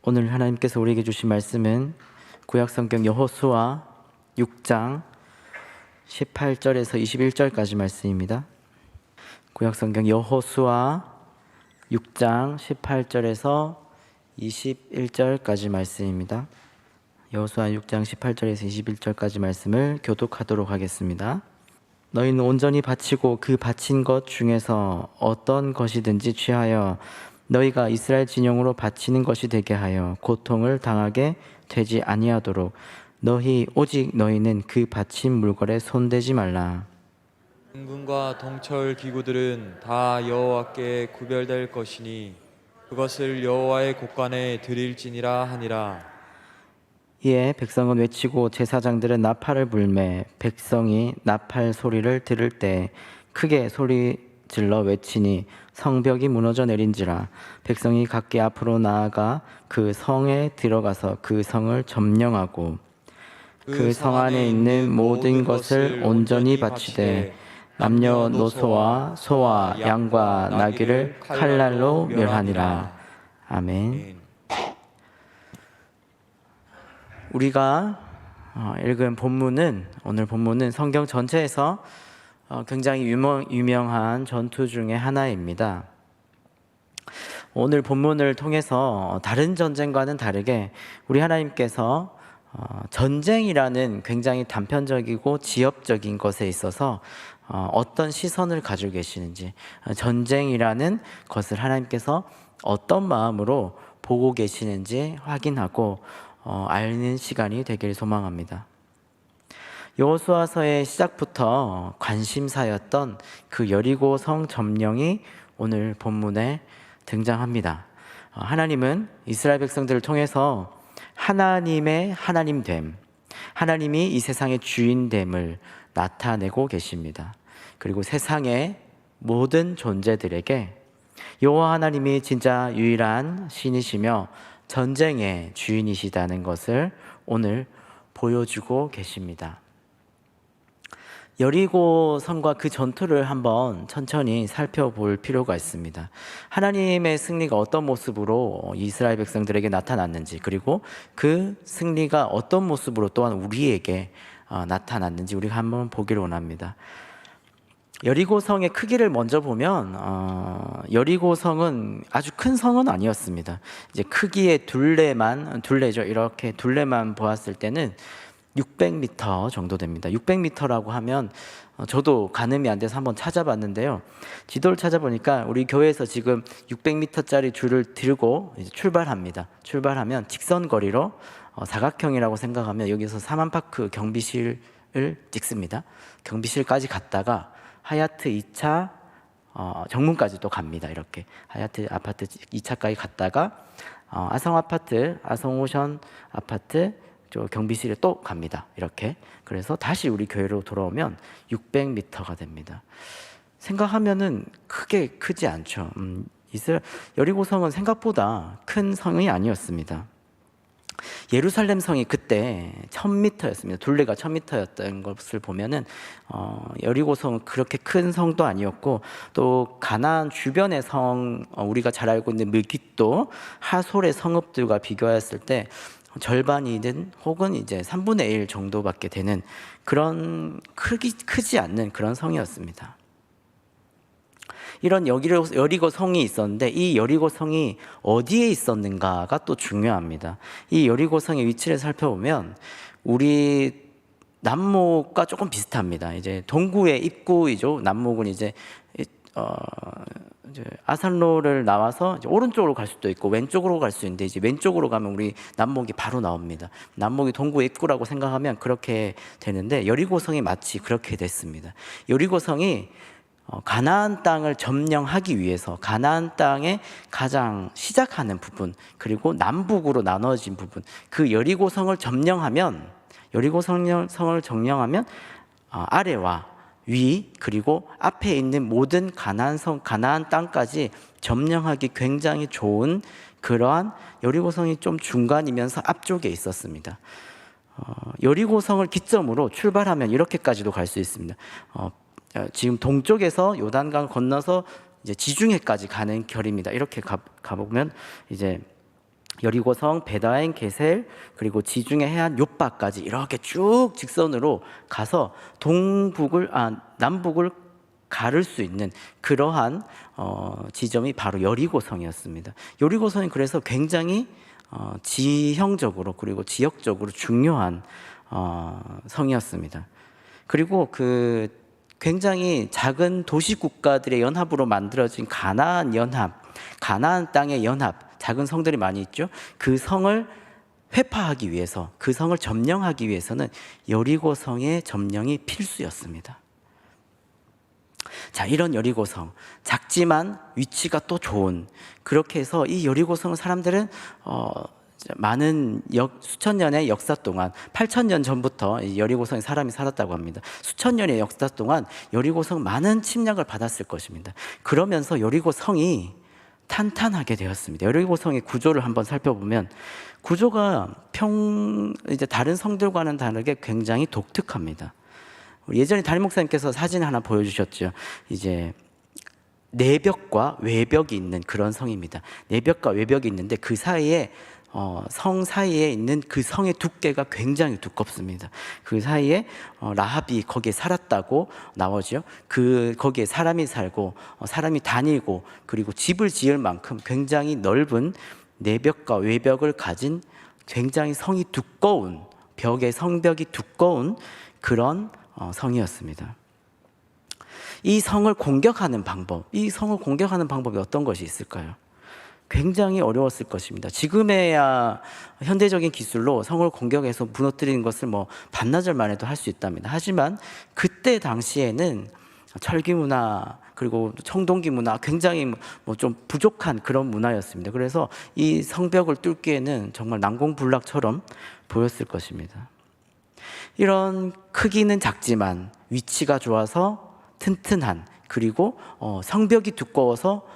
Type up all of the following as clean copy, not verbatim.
오늘 하나님께서 우리에게 주신 말씀은 구약성경 여호수아 6장 18절에서 21절까지 말씀입니다. 구약성경 여호수아 6장 18절에서 21절까지 말씀입니다. 여호수아 6장 18절에서 21절까지 말씀을 교독하도록 하겠습니다. 너희는 온전히 바치고 그 바친 것 중에서 어떤 것이든지 취하여 너희가 이스라엘 진영으로 바치는 것이 되게 하여 고통을 당하게 되지 아니하도록 오직 너희는 그 바친 물건에 손대지 말라. 은금과 동철 기구들은 다 여호와께 구별될 것이니 그것을 여호와의 곳간에 드릴지니라 하니라. 이에 백성은 외치고 제사장들은 나팔을 불매 백성이 나팔 소리를 들을 때 크게 소리 질러 외치니 성벽이 무너져 내린지라. 백성이 각기 앞으로 나아가 그 성에 들어가서 그 성을 점령하고 그 성 안에 있는 모든 것을 온전히 바치되 남녀노소와 소와 양과 나귀를 칼날로 멸하니라. 아멘. 우리가 읽은 오늘 본문은 성경 전체에서 굉장히 유명한 전투 중에 하나입니다. 오늘 본문을 통해서 다른 전쟁과는 다르게 우리 하나님께서 전쟁이라는 굉장히 단편적이고 지엽적인 것에 있어서 어떤 시선을 가지고 계시는지, 전쟁이라는 것을 하나님께서 어떤 마음으로 보고 계시는지 확인하고 알는 시간이 되길 소망합니다. 여호수아서의 시작부터 관심사였던 그 여리고 성 점령이 오늘 본문에 등장합니다. 하나님은 이스라엘 백성들을 통해서 하나님의 하나님됨, 하나님이 이 세상의 주인됨을 나타내고 계십니다. 그리고 세상의 모든 존재들에게 여호와 하나님이 진짜 유일한 신이시며 전쟁의 주인이시다는 것을 오늘 보여주고 계십니다. 여리고 성과 그 전투를 한번 천천히 살펴볼 필요가 있습니다. 하나님의 승리가 어떤 모습으로 이스라엘 백성들에게 나타났는지, 그리고 그 승리가 어떤 모습으로 또한 우리에게 나타났는지 우리가 한번 보기를 원합니다. 여리고 성의 크기를 먼저 보면 여리고 성은 아주 큰 성은 아니었습니다. 이제 크기의 둘레죠. 이렇게 둘레만 보았을 때는 600m 정도 됩니다. 600m라고 하면 저도 가늠이 안 돼서 한번 찾아봤는데요. 지도를 찾아보니까 우리 교회에서 지금 600m짜리 줄을 들고 이제 출발합니다. 출발하면 직선 거리로 사각형이라고 생각하면 여기서 사만파크 경비실을 찍습니다. 경비실까지 갔다가 하얏트 2차 정문까지 또 갑니다. 이렇게 하얏트 아파트 2차까지 갔다가 아성오션 아파트 경비실에 또 갑니다. 이렇게. 그래서 다시 우리 교회로 돌아오면 600m가 됩니다. 생각하면은 크지 않죠. 여리고성은 생각보다 큰 성이 아니었습니다. 예루살렘 성이 그때 1000m였습니다. 둘레가 1000m였던 것을 보면은 여리고성은 그렇게 큰 성도 아니었고, 또 가나안 주변의 성, 우리가 잘 알고 있는 느깃도, 하솔의 성읍들과 비교했을 때 절반이든 혹은 이제 3분의 1 정도밖에 되는 그런 크지 않는 그런 성이었습니다. 이런 여리고 성이 있었는데 이 여리고 성이 어디에 있었는가가 또 중요합니다. 이 여리고 성의 위치를 살펴보면 우리 남목과 조금 비슷합니다. 이제 동구의 입구이죠. 남목은 이제 아산로를 나와서 이제 오른쪽으로 갈 수도 있고 왼쪽으로 갈 수 있는데, 이제 왼쪽으로 가면 우리 남목이 바로 나옵니다. 남목이 동구의 입구라고 생각하면 그렇게 되는데, 여리고성이 마치 그렇게 됐습니다. 여리고성이 가나안 땅을 점령하기 위해서 가나안 땅의 가장 시작하는 부분, 그리고 남북으로 나눠진 부분, 그 여리고성을 점령하면 아래와 위, 그리고 앞에 있는 모든 가나안 땅까지 점령하기 굉장히 좋은 그러한 여리고성이 좀 중간이면서 앞쪽에 있었습니다. 여리고성을 기점으로 출발하면 이렇게까지도 갈 수 있습니다. 지금 동쪽에서 요단강 건너서 이제 지중해까지 가는 결입니다. 이렇게 가보면 이제 여리고성, 베다엔, 게셀, 그리고 지중해 해안 요바까지 이렇게 쭉 직선으로 가서 남북을 가를 수 있는 그러한 지점이 바로 여리고성이었습니다. 여리고성이 그래서 굉장히 지형적으로 그리고 지역적으로 중요한 성이었습니다. 그리고 그 굉장히 작은 도시 국가들의 연합으로 만들어진 가나안 땅의 연합, 작은 성들이 많이 있죠. 그 성을 회파하기 위해서, 그 성을 점령하기 위해서는 여리고성의 점령이 필수였습니다. 자, 이런 여리고성, 작지만 위치가 또 좋은, 그렇게 해서 이 여리고성 사람들은 많은 수천 년의 역사 동안, 8,000년 전부터 이 여리고성에 사람이 살았다고 합니다. 수천 년의 역사 동안 여리고성 많은 침략을 받았을 것입니다. 그러면서 여리고성이 탄탄하게 되었습니다. 여리고성의 구조를 한번 살펴보면 구조가 이제 다른 성들과는 다르게 굉장히 독특합니다. 예전에 담임 목사님께서 사진 하나 보여주셨죠. 이제 내벽과 외벽이 있는 그런 성입니다. 내벽과 외벽이 있는데 그 사이에 성 사이에 있는 그 성의 두께가 굉장히 두껍습니다. 그 사이에 라합이 거기에 살았다고 나오죠. 거기에 사람이 살고 사람이 다니고 그리고 집을 지을 만큼 굉장히 넓은 내벽과 외벽을 가진 굉장히 성이 두꺼운 성벽이 두꺼운 그런 성이었습니다. 이 성을 공격하는 방법이 어떤 것이 있을까요? 굉장히 어려웠을 것입니다. 지금에야 현대적인 기술로 성을 공격해서 무너뜨리는 것을 반나절 만에도 할 수 있답니다. 하지만 그때 당시에는 철기 문화 그리고 청동기 문화 굉장히 좀 부족한 그런 문화였습니다. 그래서 이 성벽을 뚫기에는 정말 난공불락처럼 보였을 것입니다. 이런 크기는 작지만 위치가 좋아서 튼튼한, 그리고 성벽이 두꺼워서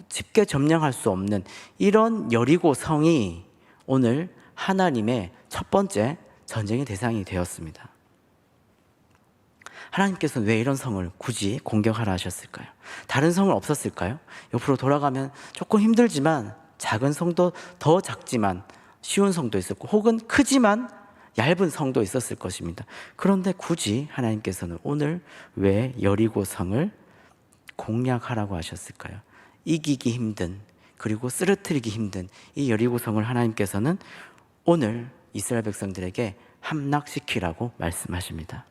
쉽게 점령할 수 없는 이런 여리고성이 오늘 하나님의 첫 번째 전쟁의 대상이 되었습니다. 하나님께서는 왜 이런 성을 굳이 공격하라 하셨을까요? 다른 성은 없었을까요? 옆으로 돌아가면 조금 힘들지만 작은 성도, 더 작지만 쉬운 성도 있었고, 혹은 크지만 얇은 성도 있었을 것입니다. 그런데 굳이 하나님께서는 오늘 왜 여리고성을 공략하라고 하셨을까요? 이기기 힘든, 그리고 쓰러뜨리기 힘든 이 여리고성을 하나님께서는 오늘 이스라엘 백성들에게 함락시키라고 말씀하십니다.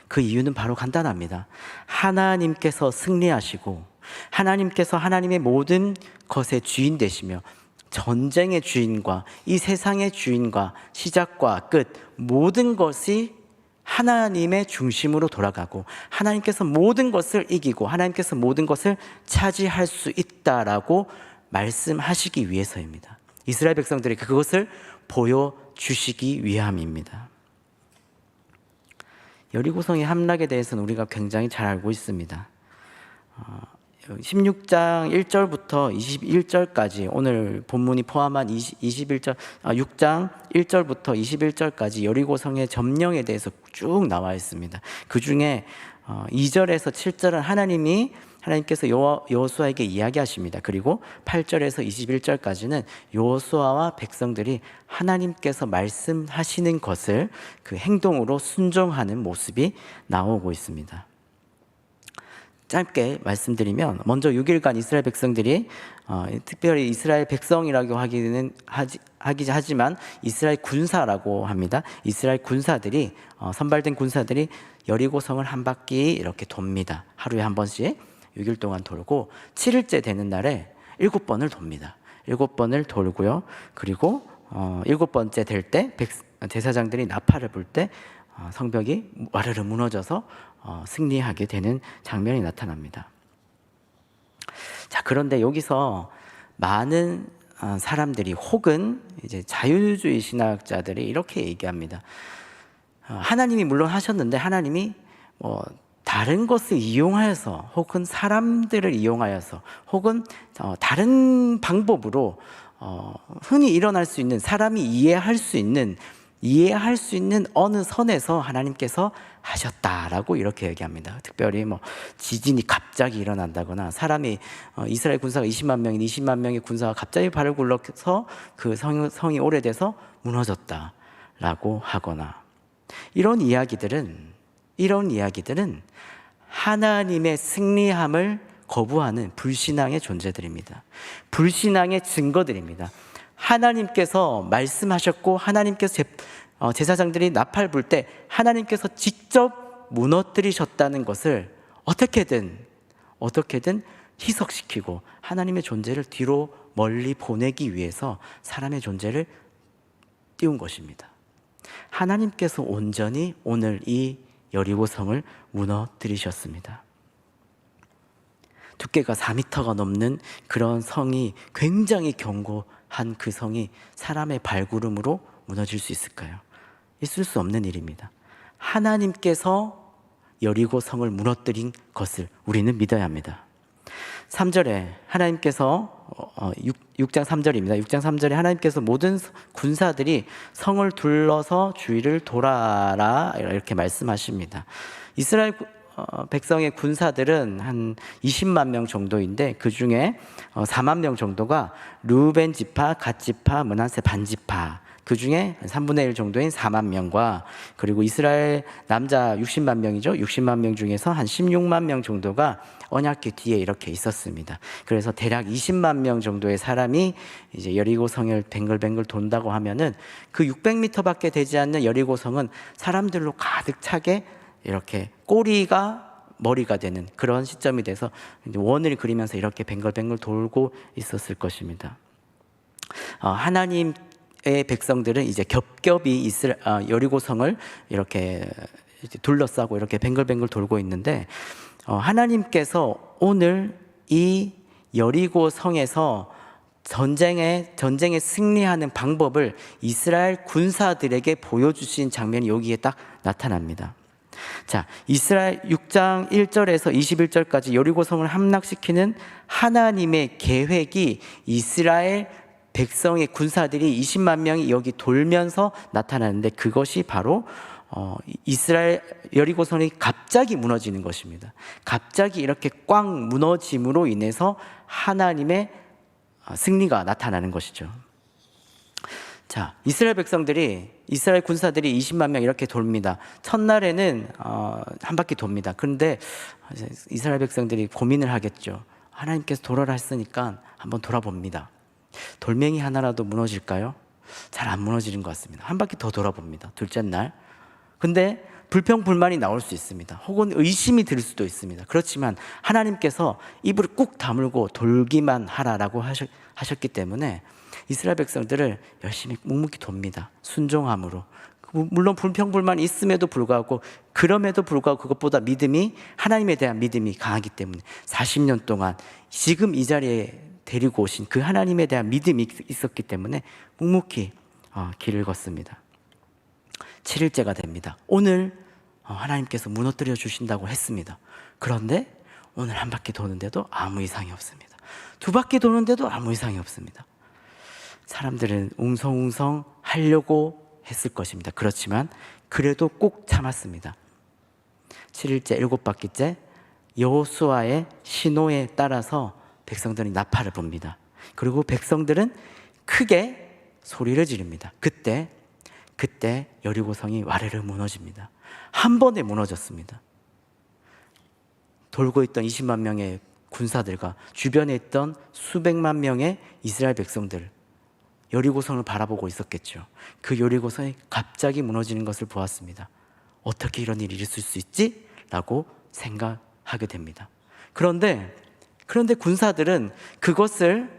그 이유는 바로 간단합니다. 하나님께서 승리하시고 하나님께서 하나님의 모든 것의 주인 되시며 전쟁의 주인과 이 세상의 주인과 시작과 끝 모든 것이 하나님의 중심으로 돌아가고 하나님께서 모든 것을 이기고 하나님께서 모든 것을 차지할 수 있다라고 말씀하시기 위해서입니다. 이스라엘 백성들에게 그것을 보여주시기 위함입니다. 여리고성의 함락에 대해서는 우리가 굉장히 잘 알고 있습니다. 16장 1절부터 21절까지 오늘 본문이 포함한 6장 1절부터 21절까지 여리고성의 점령에 대해서 쭉 나와 있습니다. 그 중에 2절에서 7절은 하나님께서 여호수아에게 이야기하십니다. 그리고 8절에서 21절까지는 여호수아와 백성들이 하나님께서 말씀하시는 것을 그 행동으로 순종하는 모습이 나오고 있습니다. 짧게 말씀드리면 먼저 6일간 이스라엘 백성들이 특별히 이스라엘 백성이라고 하지만 이스라엘 군사라고 합니다. 이스라엘 군사들이 선발된 군사들이 여리고성을 한 바퀴 이렇게 돕니다. 하루에 한 번씩 6일 동안 돌고 7일째 되는 날에 7번을 돕니다. 7번을 돌고요. 그리고 7번째 될 때 제사장들이 나팔을 불 때 성벽이 와르르 무너져서 승리하게 되는 장면이 나타납니다. 자, 그런데 여기서 많은 사람들이 혹은 이제 자유주의 신학자들이 이렇게 얘기합니다. 하나님이 물론 하셨는데 하나님이 다른 것을 이용하여서 혹은 사람들을 이용하여서 혹은 다른 방법으로 흔히 일어날 수 있는 사람이 이해할 수 있는 이해할 수 있는 어느 선에서 하나님께서 하셨다라고 이렇게 얘기합니다. 특별히 뭐 지진이 갑자기 일어난다거나 사람이 이스라엘 군사가 20만 명의 군사가 갑자기 발을 굴러서 그 성이 오래돼서 무너졌다라고 하거나 이런 이야기들은 하나님의 승리함을 거부하는 불신앙의 존재들입니다. 불신앙의 증거들입니다. 하나님께서 말씀하셨고 하나님께서 제사장들이 나팔 불 때 하나님께서 직접 무너뜨리셨다는 것을 어떻게든 희석시키고 하나님의 존재를 뒤로 멀리 보내기 위해서 사람의 존재를 띄운 것입니다. 하나님께서 온전히 오늘 이 여리고성을 무너뜨리셨습니다. 두께가 4m가 넘는 그런 성이, 굉장히 견고한 그 성이 사람의 발구름으로 무너질 수 있을까요? 있을 수 없는 일입니다. 하나님께서 여리고 성을 무너뜨린 것을 우리는 믿어야 합니다. 3절에 하나님께서 6장 3절입니다. 6장 3절에 하나님께서 모든 군사들이 성을 둘러서 주위를 돌아라 이렇게 말씀하십니다. 이스라엘 백성의 군사들은 한 20만 명 정도인데 그 중에 4만 명 정도가 르우벤 지파, 갓 지파, 므낫세 반 지파, 그 중에 3분의 1 정도인 4만 명과 그리고 이스라엘 남자 60만 명이죠. 60만 명 중에서 한 16만 명 정도가 언약궤 뒤에 이렇게 있었습니다. 그래서 대략 20만 명 정도의 사람이 이제 여리고 성을 뱅글뱅글 돈다고 하면은 그 600m밖에 되지 않는 여리고 성은 사람들로 가득 차게 이렇게 꼬리가 머리가 되는 그런 시점이 돼서 원을 그리면서 이렇게 뱅글뱅글 돌고 있었을 것입니다. 하나님의 백성들은 이제 겹겹이 여리고성을 이렇게 둘러싸고 이렇게 뱅글뱅글 돌고 있는데 하나님께서 오늘 이 여리고성에서 전쟁에 승리하는 방법을 이스라엘 군사들에게 보여주신 장면이 여기에 딱 나타납니다. 자, 이스라엘 6장 1절에서 21절까지 여리고성을 함락시키는 하나님의 계획이 이스라엘 백성의 군사들이 20만 명이 여기 돌면서 나타나는데 그것이 바로 이스라엘 여리고성이 갑자기 무너지는 것입니다. 갑자기 이렇게 꽉 무너짐으로 인해서 하나님의 승리가 나타나는 것이죠. 자, 이스라엘 군사들이 20만 명 이렇게 돕니다. 첫날에는 한 바퀴 돕니다. 그런데 이스라엘 백성들이 고민을 하겠죠. 하나님께서 돌아라 했으니까 한번 돌아봅니다. 돌멩이 하나라도 무너질까요? 잘 안 무너지는 것 같습니다. 한 바퀴 더 돌아봅니다. 둘째 날. 근데 불평불만이 나올 수 있습니다. 혹은 의심이 들 수도 있습니다. 그렇지만 하나님께서 입을 꾹 다물고 돌기만 하라라고 하셨기 때문에 이스라엘 백성들을 열심히 묵묵히 돕니다. 순종함으로. 물론 불평불만이 있음에도 불구하고 그럼에도 불구하고 그것보다 하나님에 대한 믿음이 강하기 때문에 40년 동안 지금 이 자리에 데리고 오신 그 하나님에 대한 믿음이 있었기 때문에 묵묵히 길을 걷습니다. 7일째가 됩니다. 오늘 하나님께서 무너뜨려 주신다고 했습니다. 그런데 오늘 한 바퀴 도는데도 아무 이상이 없습니다. 두 바퀴 도는데도 아무 이상이 없습니다. 사람들은 웅성웅성 하려고 했을 것입니다. 그렇지만 그래도 꼭 참았습니다. 7일째 7바퀴째 여호수아의 신호에 따라서 백성들이 나팔을 붑니다. 그리고 백성들은 크게 소리를 지릅니다. 그때 여리고성이 와르르 무너집니다. 한 번에 무너졌습니다. 돌고 있던 20만 명의 군사들과 주변에 있던 수백만 명의 이스라엘 백성들, 여리고성을 바라보고 있었겠죠. 그 여리고성이 갑자기 무너지는 것을 보았습니다. 어떻게 이런 일이 있을 수 있지? 라고 생각하게 됩니다. 그런데 군사들은 그것을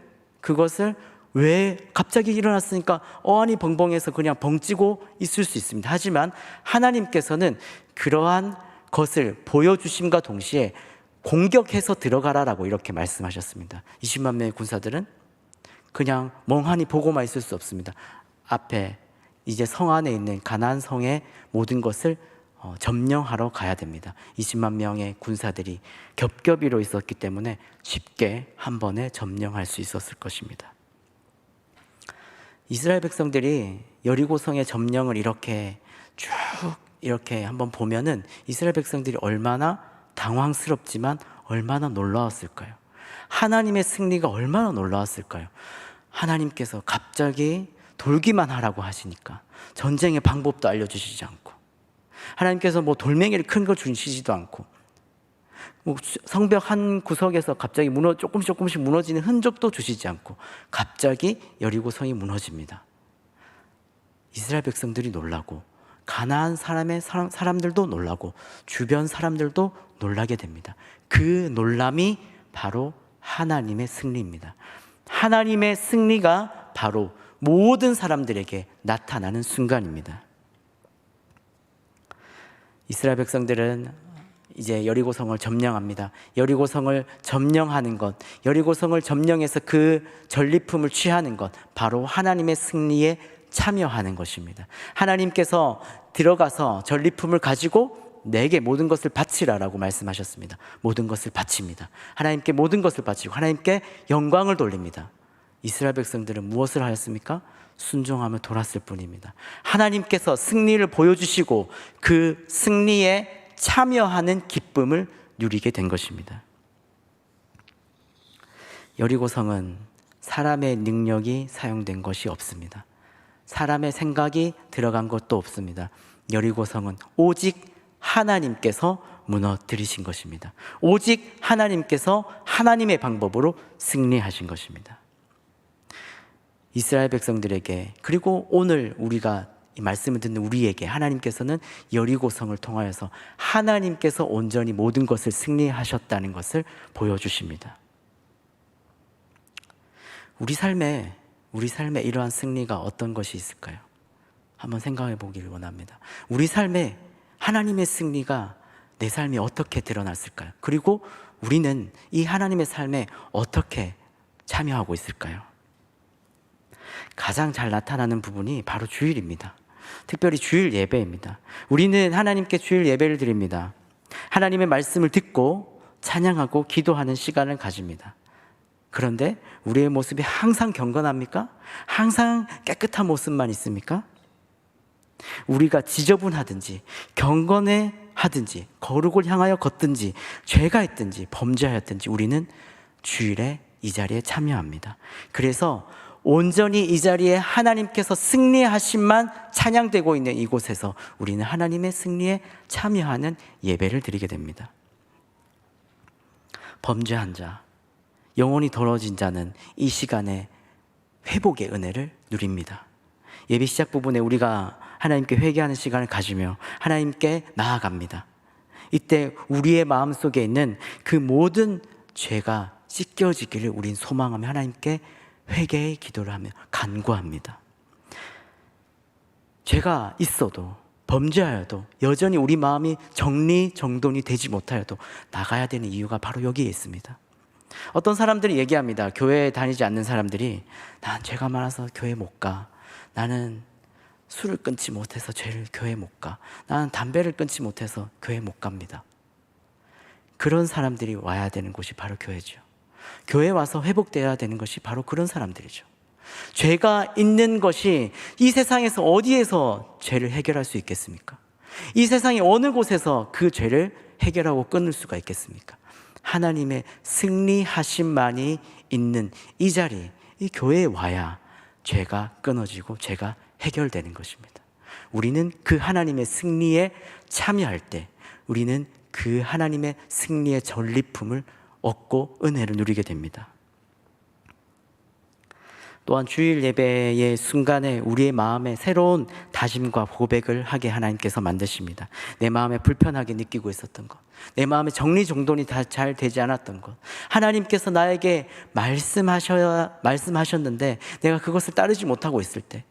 왜 갑자기 일어났으니까 어안이 벙벙해서 그냥 벙찌고 있을 수 있습니다. 하지만 하나님께서는 그러한 것을 보여주심과 동시에 공격해서 들어가라라고 이렇게 말씀하셨습니다. 20만 명의 군사들은 그냥 멍하니 보고만 있을 수 없습니다. 앞에 이제 성 안에 있는 가나안 성의 모든 것을 점령하러 가야 됩니다. 20만 명의 군사들이 겹겹이로 있었기 때문에 쉽게 한 번에 점령할 수 있었을 것입니다. 이스라엘 백성들이 여리고성의 점령을 이렇게 쭉 이렇게 한번 보면은 이스라엘 백성들이 얼마나 당황스럽지만 얼마나 놀라웠을까요? 하나님의 승리가 얼마나 놀라웠을까요? 하나님께서 갑자기 돌기만 하라고 하시니까 전쟁의 방법도 알려주시지 않고, 하나님께서 뭐 돌멩이를 큰 거 주시지도 않고, 뭐 성벽 한 구석에서 갑자기 조금씩 무너지는 흔적도 주시지 않고 갑자기 여리고 성이 무너집니다. 이스라엘 백성들이 놀라고 가나안 사람들도 놀라고 주변 사람들도 놀라게 됩니다. 그 놀람이 바로 하나님의 승리입니다. 하나님의 승리가 바로 모든 사람들에게 나타나는 순간입니다. 이스라엘 백성들은 이제 여리고성을 점령합니다. 여리고성을 점령하는 것, 여리고성을 점령해서 그 전리품을 취하는 것, 바로 하나님의 승리에 참여하는 것입니다. 하나님께서 들어가서 전리품을 가지고 내게 모든 것을 바치라라고 말씀하셨습니다. 모든 것을 바칩니다. 하나님께 모든 것을 바치고 하나님께 영광을 돌립니다. 이스라엘 백성들은 무엇을 하였습니까? 순종하며 돌았을 뿐입니다. 하나님께서 승리를 보여주시고 그 승리에 참여하는 기쁨을 누리게 된 것입니다. 여리고성은 사람의 능력이 사용된 것이 없습니다. 사람의 생각이 들어간 것도 없습니다. 여리고성은 오직 하나님께서 무너뜨리신 것입니다. 오직 하나님께서 하나님의 방법으로 승리하신 것입니다. 이스라엘 백성들에게, 그리고 오늘 우리가 이 말씀을 듣는 우리에게 하나님께서는 여리고성을 통하여서 하나님께서 온전히 모든 것을 승리하셨다는 것을 보여주십니다. 우리 삶에 이러한 승리가 어떤 것이 있을까요? 한번 생각해 보기를 원합니다. 우리 삶에 하나님의 승리가 내 삶에 어떻게 드러났을까요? 그리고 우리는 이 하나님의 삶에 어떻게 참여하고 있을까요? 가장 잘 나타나는 부분이 바로 주일입니다. 특별히 주일 예배입니다. 우리는 하나님께 주일 예배를 드립니다. 하나님의 말씀을 듣고 찬양하고 기도하는 시간을 가집니다. 그런데 우리의 모습이 항상 경건합니까? 항상 깨끗한 모습만 있습니까? 우리가 지저분하든지 경건해 하든지 거룩을 향하여 걷든지 죄가 있든지 범죄하였든지 우리는 주일에 이 자리에 참여합니다. 그래서 온전히 이 자리에 하나님께서 승리하심만 찬양되고 있는 이곳에서 우리는 하나님의 승리에 참여하는 예배를 드리게 됩니다. 범죄한 자, 영혼이 더러워진 자는 이 시간에 회복의 은혜를 누립니다. 예배 시작 부분에 우리가 하나님께 회개하는 시간을 가지며 하나님께 나아갑니다. 이때 우리의 마음속에 있는 그 모든 죄가 씻겨지기를 우린 소망하며 하나님께 회개의 기도를 하며 간구합니다. 죄가 있어도 범죄하여도 여전히 우리 마음이 정리정돈이 되지 못하여도 나가야 되는 이유가 바로 여기에 있습니다. 어떤 사람들이 얘기합니다. 교회에 다니지 않는 사람들이 난 죄가 많아서 교회 못 가. 나는 술을 끊지 못해서 교회 못 가. 나는 담배를 끊지 못해서 교회 못 갑니다. 그런 사람들이 와야 되는 곳이 바로 교회죠. 교회에 와서 회복되어야 되는 것이 바로 그런 사람들이죠. 죄가 있는 것이 이 세상에서 어디에서 죄를 해결할 수 있겠습니까? 이 세상의 어느 곳에서 그 죄를 해결하고 끊을 수가 있겠습니까? 하나님의 승리하심만이 있는 이 자리, 이 교회에 와야 죄가 끊어지고 죄가 해결되는 것입니다. 우리는 그 하나님의 승리에 참여할 때 우리는 그 하나님의 승리의 전리품을 얻고 은혜를 누리게 됩니다. 또한 주일 예배의 순간에 우리의 마음에 새로운 다짐과 고백을 하게 하나님께서 만드십니다. 내 마음에 불편하게 느끼고 있었던 것, 내 마음에 정리정돈이 다 잘 되지 않았던 것, 하나님께서 나에게 말씀하셨는데 내가 그것을 따르지 못하고 있을 때,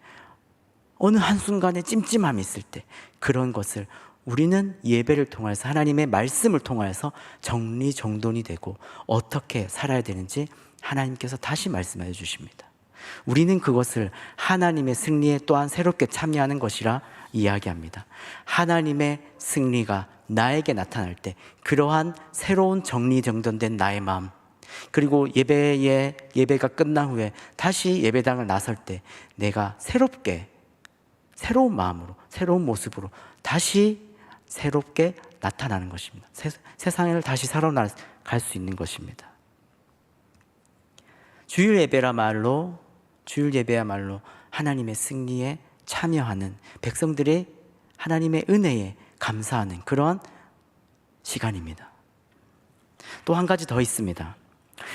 어느 한순간에 찜찜함이 있을 때, 그런 것을 우리는 예배를 통해서 하나님의 말씀을 통해서 정리정돈이 되고 어떻게 살아야 되는지 하나님께서 다시 말씀해 주십니다. 우리는 그것을 하나님의 승리에 또한 새롭게 참여하는 것이라 이야기합니다. 하나님의 승리가 나에게 나타날 때 그러한 새로운 정리정돈된 나의 마음, 그리고 예배가 끝난 후에 다시 예배당을 나설 때 내가 새롭게 새로운 마음으로, 새로운 모습으로 다시 새롭게 나타나는 것입니다. 세상을 다시 살아갈 수 있는 것입니다. 주일 예배야말로 하나님의 승리에 참여하는 백성들의 하나님의 은혜에 감사하는 그런 시간입니다. 또 한 가지 더 있습니다.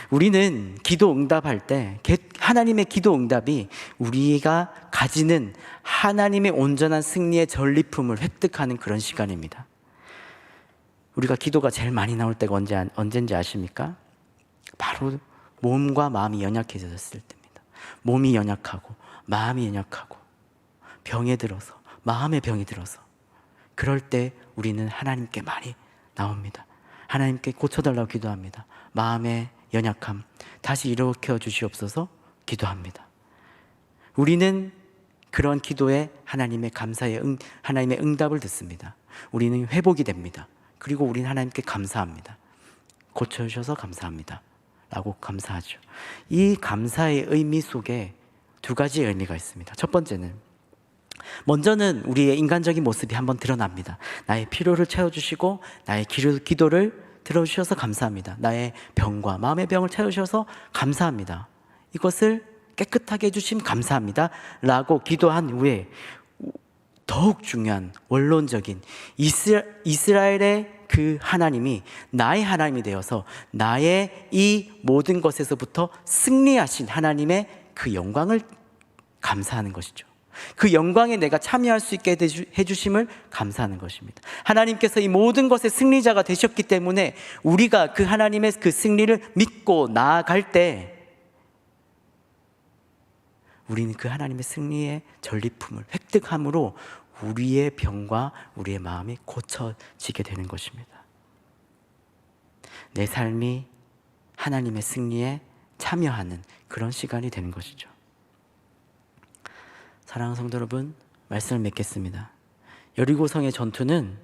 우리는 기도 응답할 때 하나님의 기도 응답이 우리가 가지는 하나님의 온전한 승리의 전리품을 획득하는 그런 시간입니다. 우리가 기도가 제일 많이 나올 때가 언제인지 아십니까? 바로 몸과 마음이 연약해졌을 때입니다. 몸이 연약하고 마음이 연약하고 병에 들어서, 마음의 병이 들어서, 그럴 때 우리는 하나님께 많이 나옵니다. 하나님께 고쳐달라고 기도합니다. 마음의 연약함 다시 일으켜 주시옵소서 기도합니다. 우리는 그런 기도에 하나님의 응답을 듣습니다. 우리는 회복이 됩니다. 그리고 우리는 하나님께 감사합니다. 고쳐주셔서 감사합니다 라고 감사하죠. 이 감사의 의미 속에 두 가지의 의미가 있습니다. 첫 번째는, 먼저는 우리의 인간적인 모습이 한번 드러납니다. 나의 필요를 채워주시고 나의 기도를 들어주셔서 감사합니다. 나의 병과 마음의 병을 채우셔서 감사합니다. 이것을 깨끗하게 해주심 감사합니다 라고 기도한 후에 더욱 중요한 원론적인 이스라엘의 그 하나님이 나의 하나님이 되어서 나의 이 모든 것에서부터 승리하신 하나님의 그 영광을 감사하는 것이죠. 그 영광에 내가 참여할 수 있게 해주심을 감사하는 것입니다. 하나님께서 이 모든 것의 승리자가 되셨기 때문에 우리가 그 하나님의 그 승리를 믿고 나아갈 때 우리는 그 하나님의 승리의 전리품을 획득함으로 우리의 병과 우리의 마음이 고쳐지게 되는 것입니다. 내 삶이 하나님의 승리에 참여하는 그런 시간이 되는 것이죠. 사랑하는 성도 여러분, 말씀을 맺겠습니다. 여리고성의 전투는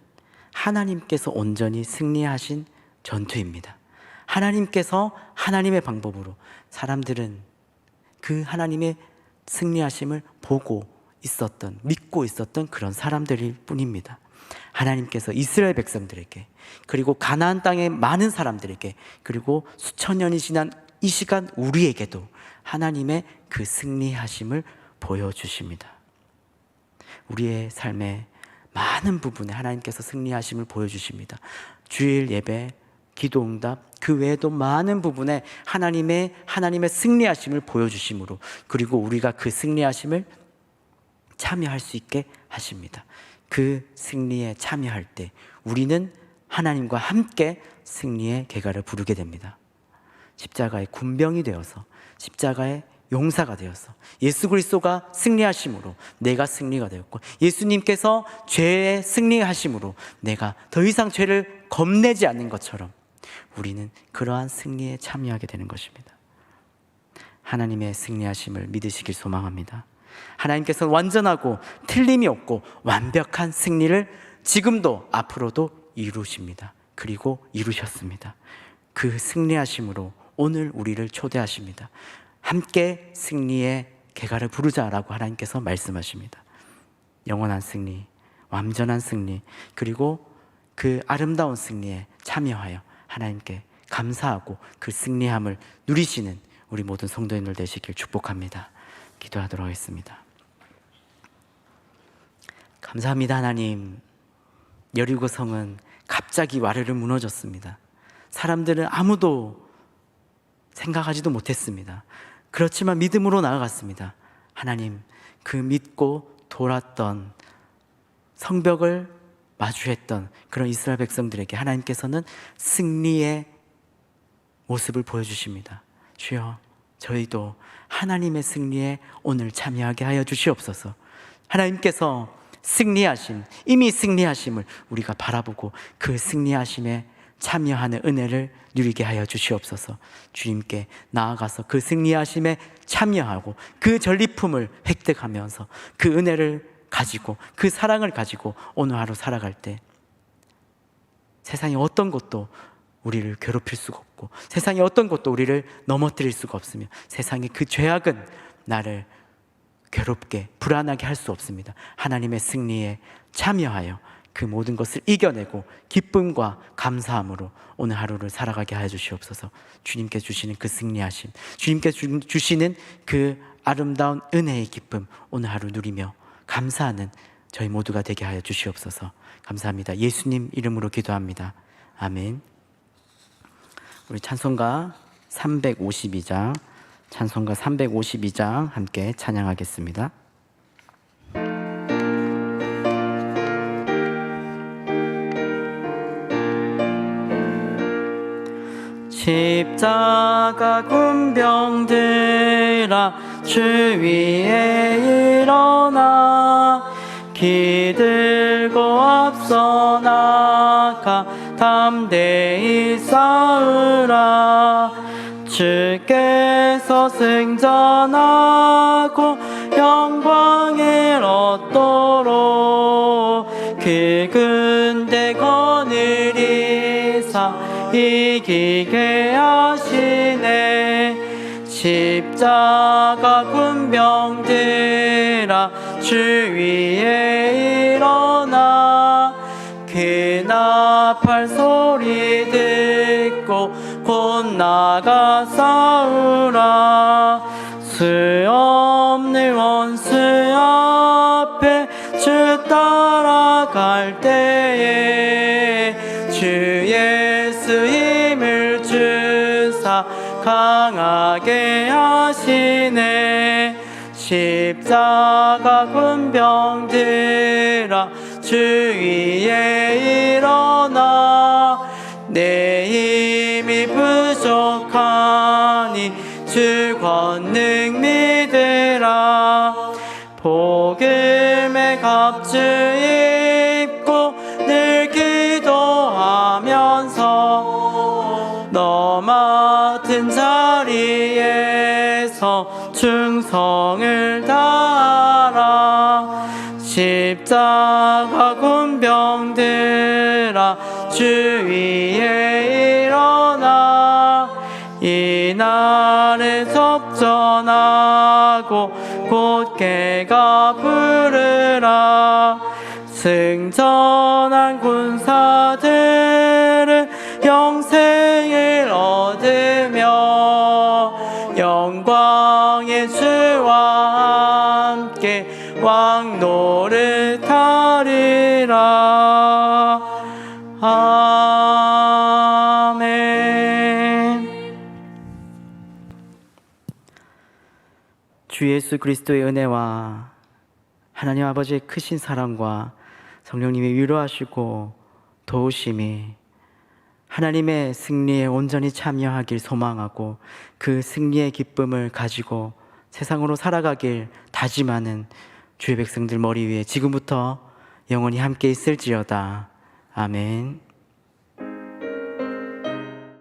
하나님께서 온전히 승리하신 전투입니다. 하나님께서 하나님의 방법으로, 사람들은 그 하나님의 승리하심을 믿고 있었던 그런 사람들일 뿐입니다. 하나님께서 이스라엘 백성들에게, 그리고 가나안 땅의 많은 사람들에게, 그리고 수천 년이 지난 이 시간 우리에게도 하나님의 그 승리하심을 보여주십니다. 우리의 삶의 많은 부분에 하나님께서 승리하심을 보여주십니다. 주일 예배, 기도응답, 그 외에도 많은 부분에 하나님의 승리하심을 보여주심으로, 그리고 우리가 그 승리하심을 참여할 수 있게 하십니다. 그 승리에 참여할 때 우리는 하나님과 함께 승리의 계가를 부르게 됩니다. 십자가의 군병이 되어서, 십자가의 용사가 되어서, 예수 그리스도가 승리하심으로 내가 승리가 되었고, 예수님께서 죄에 승리하심으로 내가 더 이상 죄를 겁내지 않는 것처럼 우리는 그러한 승리에 참여하게 되는 것입니다. 하나님의 승리하심을 믿으시길 소망합니다. 하나님께서는 완전하고 틀림이 없고 완벽한 승리를 지금도 앞으로도 이루십니다. 그리고 이루셨습니다. 그 승리하심으로 오늘 우리를 초대하십니다. 함께 승리의 계가를 부르자라고 하나님께서 말씀하십니다. 영원한 승리, 완전한 승리, 그리고 그 아름다운 승리에 참여하여 하나님께 감사하고 그 승리함을 누리시는 우리 모든 성도님들 되시길 축복합니다. 기도하도록 하겠습니다. 감사합니다. 하나님, 여리고성은 갑자기 와르르 무너졌습니다. 사람들은 아무도 생각하지도 못했습니다. 그렇지만 믿음으로 나아갔습니다. 하나님, 그 믿고 돌았던 성벽을 마주했던 그런 이스라엘 백성들에게 하나님께서는 승리의 모습을 보여주십니다. 주여, 저희도 하나님의 승리에 오늘 참여하게 하여 주시옵소서. 하나님께서 이미 승리하심을 우리가 바라보고 그 승리하심에 참여하는 은혜를 누리게 하여 주시옵소서. 주님께 나아가서 그 승리하심에 참여하고 그 전리품을 획득하면서 그 은혜를 가지고, 그 사랑을 가지고 오늘 하루 살아갈 때 세상에 어떤 것도 우리를 괴롭힐 수가 없고, 세상에 어떤 것도 우리를 넘어뜨릴 수가 없으며, 세상의 그 죄악은 나를 괴롭게 불안하게 할 수 없습니다. 하나님의 승리에 참여하여 그 모든 것을 이겨내고 기쁨과 감사함으로 오늘 하루를 살아가게 하여 주시옵소서. 주님께 주시는 그 승리하심, 주님께 주시는 그 아름다운 은혜의 기쁨 오늘 하루 누리며 감사하는 저희 모두가 되게 하여 주시옵소서. 감사합니다. 예수님 이름으로 기도합니다. 아멘. 우리 찬송가 352장 함께 찬양하겠습니다. 십자가 군병들아 주 위에 일어나 기들고 앞서 나가 담대히 싸우라. 주께서 승전하고 영광을 얻도록 그 군대 거느리사 이기게 하시네. 십자가 군병들아 주 위에 일어나 그 나팔 소리 듣고 곧 나가 싸우라. 수 없는 원수 앞에 주 따라갈 때에 주 예수 힘을 주사 강하게 하시네. 십자가 군병들아 주 위에 일어나 내 힘이 부족하니 주 권능 믿으라. 복음의 갑주 입고 늘 기도하면서 너 맡은 자리에서 충성을 다하라. 십자가 군병들아 주 위에 일어나 이날을 접전하고 곧게가 부르라. 승전한 군사들은 영생을 얻으며 영광의 주와 함께 왕노를 타리라. 아멘. 주 예수 그리스도의 은혜와 하나님 아버지의 크신 사랑과 성령님이 위로하시고 도우심이 하나님의 승리에 온전히 참여하길 소망하고 그 승리의 기쁨을 가지고 세상으로 살아가길 다짐하는 주의 백성들 머리 위에 지금부터 영원히 함께 있을지어다. 아멘.